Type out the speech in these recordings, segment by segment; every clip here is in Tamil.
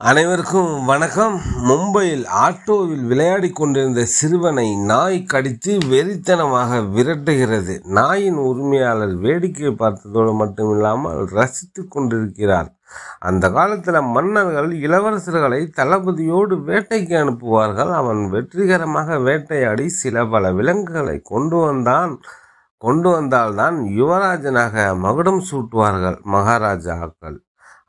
அனைவருக்கும் வணக்கம். மும்பையில் ஆட்டோவில் விளையாடி கொண்டிருந்த சிறுவனை நாய் கடித்து வெறித்தனமாக விரட்டுகிறது. நாயின் உரிமையாளர் வேடிக்கை பார்த்ததோடு மட்டுமில்லாமல் ரசித்து கொண்டிருக்கிறார். அந்த காலத்தில் மன்னர்கள் இளவரசர்களை தளபதியோடு வேட்டைக்கு அனுப்புவார்கள். அவன் வெற்றிகரமாக வேட்டையாடி சில பல விலங்குகளை கொண்டு வந்தால்தான் யுவராஜனாக மகுடம் சூட்டுவார்கள் மகாராஜாக்கள்.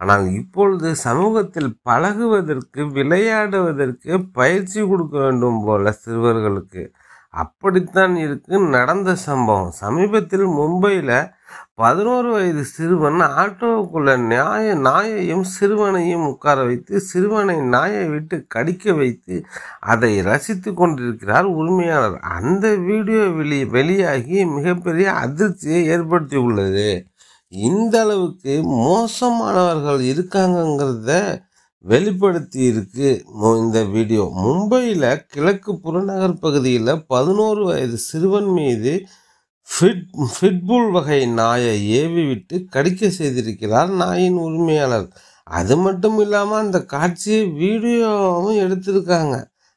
ஆனால் இப்பொழுது சமூகத்தில் பழகுவதற்கு, விளையாடுவதற்கு பயிற்சி கொடுக்க வேண்டும் போல சிறுவர்களுக்கு. அப்படித்தான் இருக்கு நடந்த சம்பவம். சமீபத்தில் மும்பையில் 11 வயது சிறுவன் ஆட்டோவுக்குள்ள நாயையும் சிறுவனையும் உட்கார வைத்து சிறுவனை நாயை விட்டு கடிக்க வைத்து அதை ரசித்து கொண்டிருக்கிறார் உரிமையாளர். அந்த வீடியோ வெளியாகி மிகப்பெரிய அதிர்ச்சியை ஏற்படுத்தி உள்ளது. இந்த அளவுக்கு மோசமானவர்கள் இருக்காங்கங்கிறத வெளிப்படுத்தி இருக்கு இந்த வீடியோ. மும்பையில் கிழக்கு புறநகர் பகுதியில் 11 வயது சிறுவன் மீது ஃபிட்புல் வகை நாயை ஏவி விட்டு கடிக்க செய்திருக்கிறார் நாயின் உரிமையாளர். அது மட்டும் இல்லாமல் அந்த காட்சியை வீடியோவும் எடுத்திருக்காங்க.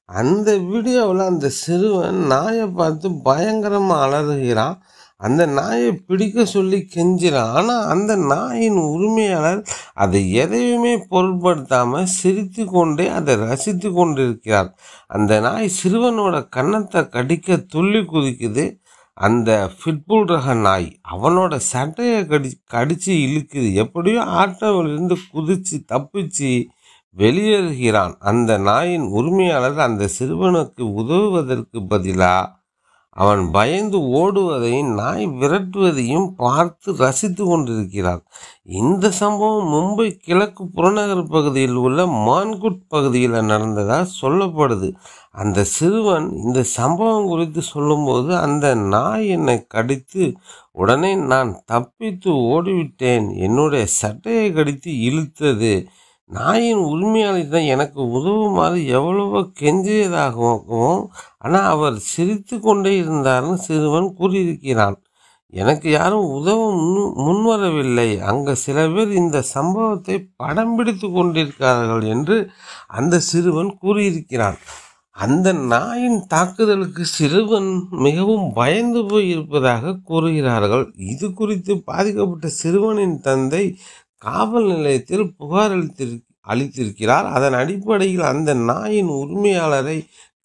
அந்த வீடியோவில் அந்த சிறுவன் நாயை பார்த்து பயங்கரமாக அலறுகிறான். அந்த நாயை பிடிக்க சொல்லி கெஞ்சிறான். ஆனால் அந்த நாயின் உரிமையாளர் அதை எதையுமே பொருட்படுத்தாமல் சிரித்து கொண்டே அதை ரசித்து கொண்டிருக்கிறார். அந்த நாய் சிறுவனோட கன்னத்தை கடிக்க துள்ளி குதிக்குது. அந்த ஃபிட்புல் ரக நாய் அவனோட சட்டையை கடிச்சு இழுக்குது. எப்படியோ ஆட்டோவிலிருந்து குதிச்சு தப்பிச்சு வெளியேறுகிறான். அந்த நாயின் உரிமையாளர் அந்த சிறுவனுக்கு உதவுவதற்கு பதிலாக அவன் பயந்து ஓடுவதையும் நாய் விரட்டுவதையும் பார்த்து ரசித்து கொண்டிருக்கிறார். இந்த சம்பவம் மும்பை கிழக்கு புறநகர் பகுதியில் உள்ள மான்குட் பகுதியில் நடந்ததாக சொல்லப்படுது. அந்த சிறுவன் இந்த சம்பவம் குறித்து சொல்லும்போது, அந்த நாய் என்னை கடித்து உடனே நான் தப்பித்து ஓடிவிட்டேன், என்னுடைய சட்டையை கடித்து இழுத்தது, நாயின் உரிமையாளர் தான் எனக்கு உதவுமாறு எவ்வளவோ கெஞ்சியதாகவும் ஆனால் அவர் சிரித்து கொண்டே இருந்தார்னு சிறுவன் கூறியிருக்கிறான். எனக்கு யாரும் உதவ முன்வரவில்லை. அங்கே சில பேர் இந்த சம்பவத்தை படம் பிடித்து கொண்டிருக்கிறார்கள் என்று அந்த சிறுவன் கூறியிருக்கிறான். அந்த நாயின் தாக்குதலுக்கு சிறுவன் மிகவும் பயந்து போய் இருப்பதாக கூறுகிறார்கள். இது குறித்து பாதிக்கப்பட்ட சிறுவனின் தந்தை காவல் நிலையத்தில் புகார் அளித்திருக்கிறார். அதன் அடிப்படையில் அந்த நாயின் உரிமையாளரை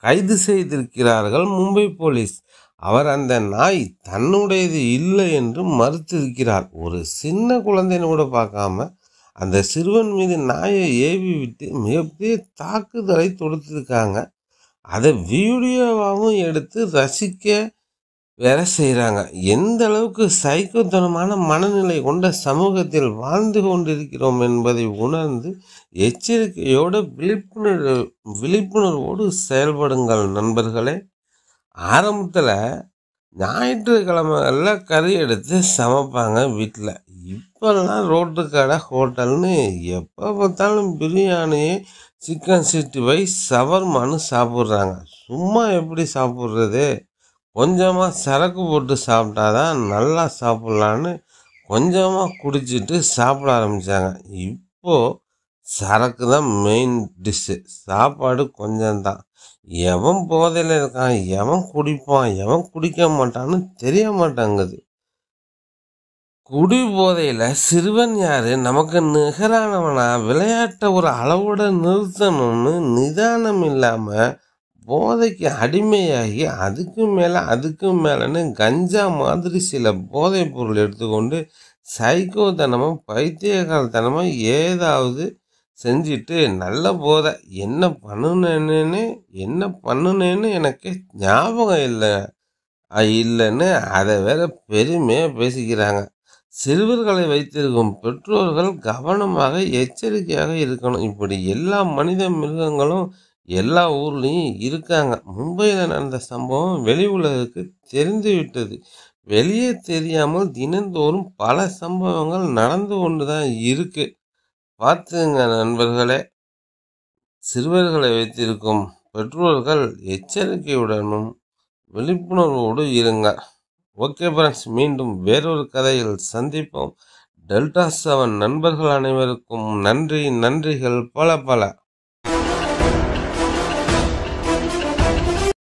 கைது செய்திருக்கிறார்கள் மும்பை போலீஸ். அவர் அந்த நாய் தன்னுடையது இல்லை என்று மறுத்திருக்கிறார். ஒரு சின்ன குழந்தைன்னு கூட பார்க்காம அந்த சிறுவன் மீது நாயை ஏவி விட்டு மிகப்பெரிய தாக்குதலை தொடுத்திருக்காங்க. அதை வீடியோவாகவும் எடுத்து ரசிக்க வேற செய்கிறாங்க. எந்த அளவுக்கு சைக்கோத்தனமான மனநிலை கொண்ட சமூகத்தில் வாழ்ந்து கொண்டிருக்கிறோம் என்பதை உணர்ந்து எச்சரிக்கையோடு விழிப்புணர்வோடு செயல்படுங்கள் நண்பர்களே. ஆரம்பத்தில் ஞாயிற்றுக்கிழமைகளில் கறி எடுத்து சமைப்பாங்க வீட்டில். இப்போல்லாம் ரோட்டு கடை ஹோட்டல்னு எப்போ பார்த்தாலும் பிரியாணி, சிக்கன் 65 ஷவர்மான்னு சாப்பிட்றாங்க. சும்மா எப்படி சாப்பிட்றது? கொஞ்சமாக சரக்கு போட்டு சாப்பிட்டாதான் நல்லா சாப்பிட்லான்னு கொஞ்சமாக குடிச்சிட்டு சாப்பிட ஆரம்பித்தாங்க. இப்போது சரக்கு தான் மெயின் டிஷ்ஷு, சாப்பாடு கொஞ்சம்தான். எவன் போதையில் இருக்கான், எவன் குடிப்பான், எவன் குடிக்க மாட்டான்னு தெரிய மாட்டாங்குது. குடி போதையில் சிறுவன் யார், நமக்கு நிகரானவனா, விளையாட்டை ஒரு அளவோட நிறுத்தணும்னு நிதானம் இல்லாமல் போதைக்கு அடிமையாகி அதுக்கு மேலன்னு கஞ்சா மாதிரி சில போதைப் பொருள் எடுத்துக்கொண்டு சைக்கோத்தனமும் பைத்தியக்காரத்தனமாக ஏதாவது செஞ்சுட்டு நல்ல போதை என்ன பண்ணுனேன்னு எனக்கு ஞாபகம் இல்லைன்னு அதை வேற பெருமையாக பேசிக்கிறாங்க. சிறுவர்களை வைத்திருக்கும் பெற்றோர்கள் கவனமாக எச்சரிக்கையாக இருக்கணும். இப்படி எல்லா மனித மிருகங்களும் எல்லா ஊர்லேயும் இருக்காங்க. மும்பையில் நடந்த சம்பவம் வெளி உலகுக்கு தெரிந்துவிட்டது. வெளியே தெரியாமல் தினந்தோறும் பல சம்பவங்கள் நடந்து கொண்டு தான் இருக்கு. பார்த்துங்க நண்பர்களே. சிறுவர்களை வைத்திருக்கும் பெற்றோர்கள் எச்சரிக்கையுடனும் விழிப்புணர்வோடு இருங்க. ஓகே ஃப்ரெண்ட்ஸ், மீண்டும் வேறொரு கதையில் சந்திப்போம். டெல்டா 7 நண்பர்கள் அனைவருக்கும் நன்றிகள் பல.